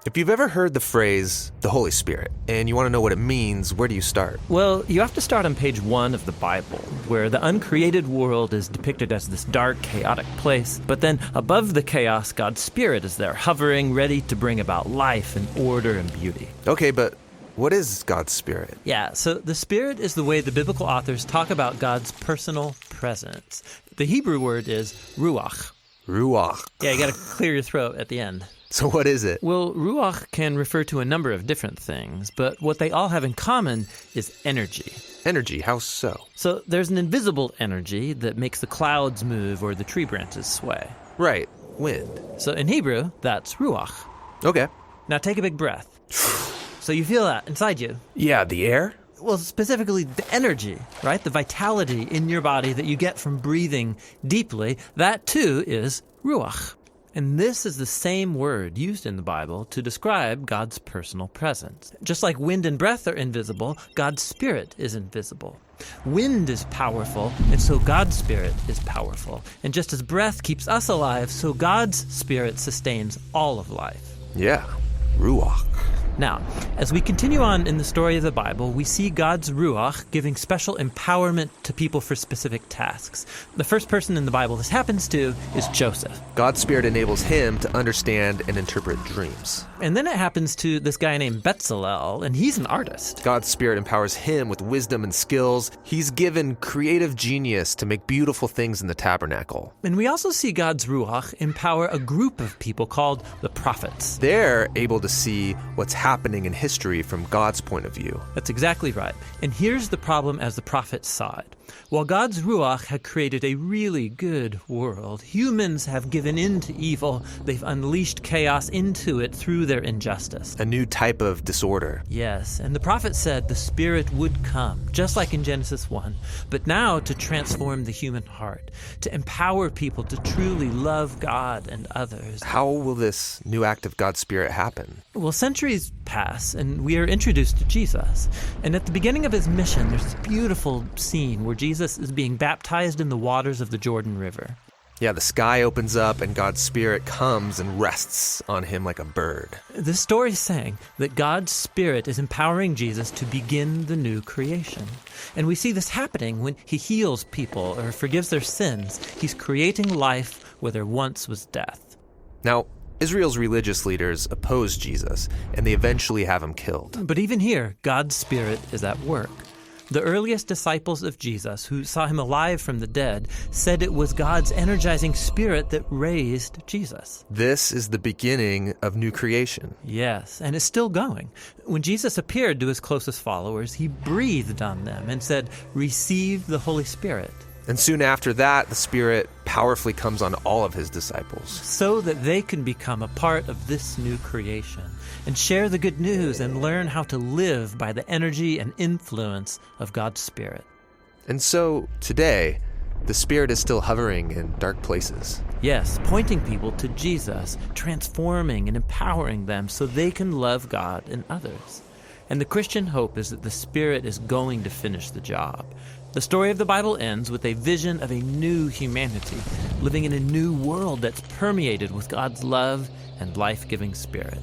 If you've ever heard the phrase, the Holy Spirit, and you want to know what it means, where do you start? Well, you have to start on page 1 of the Bible, where the uncreated world is depicted as this dark, chaotic place. But then above the chaos, God's Spirit is there, hovering, ready to bring about life and order and beauty. Okay, but what is God's Spirit? Yeah, so the Spirit is the way the biblical authors talk about God's personal presence. The Hebrew word is ruach. Ruach. Yeah, you got to clear your throat at the end. So what is it? Well, ruach can refer to a number of different things, but what they all have in common is energy. Energy, how so? So there's an invisible energy that makes the clouds move or the tree branches sway. Right, wind. So in Hebrew, that's ruach. Okay. Now take a big breath. So you feel that inside you. Yeah, the air? Well, specifically the energy, right? The vitality in your body that you get from breathing deeply, that too is ruach. And this is the same word used in the Bible to describe God's personal presence. Just like wind and breath are invisible, God's Spirit is invisible. Wind is powerful, and so God's Spirit is powerful. And just as breath keeps us alive, so God's Spirit sustains all of life. Yeah, ruach. Now, as we continue on in the story of the Bible, we see God's Ruach giving special empowerment to people for specific tasks. The first person in the Bible this happens to is Joseph. God's Spirit enables him to understand and interpret dreams. And then it happens to this guy named Bezalel, and he's an artist. God's Spirit empowers him with wisdom and skills. He's given creative genius to make beautiful things in the tabernacle. And we also see God's Ruach empower a group of people called the prophets. They're able to see what's happening in history from God's point of view. That's exactly right. And here's the problem as the prophets saw it. While God's Ruach had created a really good world, humans have given in to evil. They've unleashed chaos into it through their injustice. A new type of disorder. Yes, and the prophet said the Spirit would come, just like in Genesis 1, but now to transform the human heart, to empower people to truly love God and others. How will this new act of God's Spirit happen? Well, centuries pass, and we are introduced to Jesus. And at the beginning of his mission, there's this beautiful scene where Jesus is being baptized in the waters of the Jordan River. Yeah, the sky opens up and God's Spirit comes and rests on him like a bird. This story is saying that God's Spirit is empowering Jesus to begin the new creation. And we see this happening when he heals people or forgives their sins. He's creating life where there once was death. Now, Israel's religious leaders oppose Jesus, and they eventually have him killed. But even here, God's Spirit is at work. The earliest disciples of Jesus, who saw him alive from the dead, said it was God's energizing Spirit that raised Jesus. This is the beginning of new creation. Yes, and it's still going. When Jesus appeared to his closest followers, he breathed on them and said, "Receive the Holy Spirit." And soon after that, the Spirit powerfully comes on all of his disciples. So that they can become a part of this new creation and share the good news and learn how to live by the energy and influence of God's Spirit. And so, today, the Spirit is still hovering in dark places. Yes, pointing people to Jesus, transforming and empowering them so they can love God and others. And the Christian hope is that the Spirit is going to finish the job. The story of the Bible ends with a vision of a new humanity, living in a new world that's permeated with God's love and life-giving Spirit.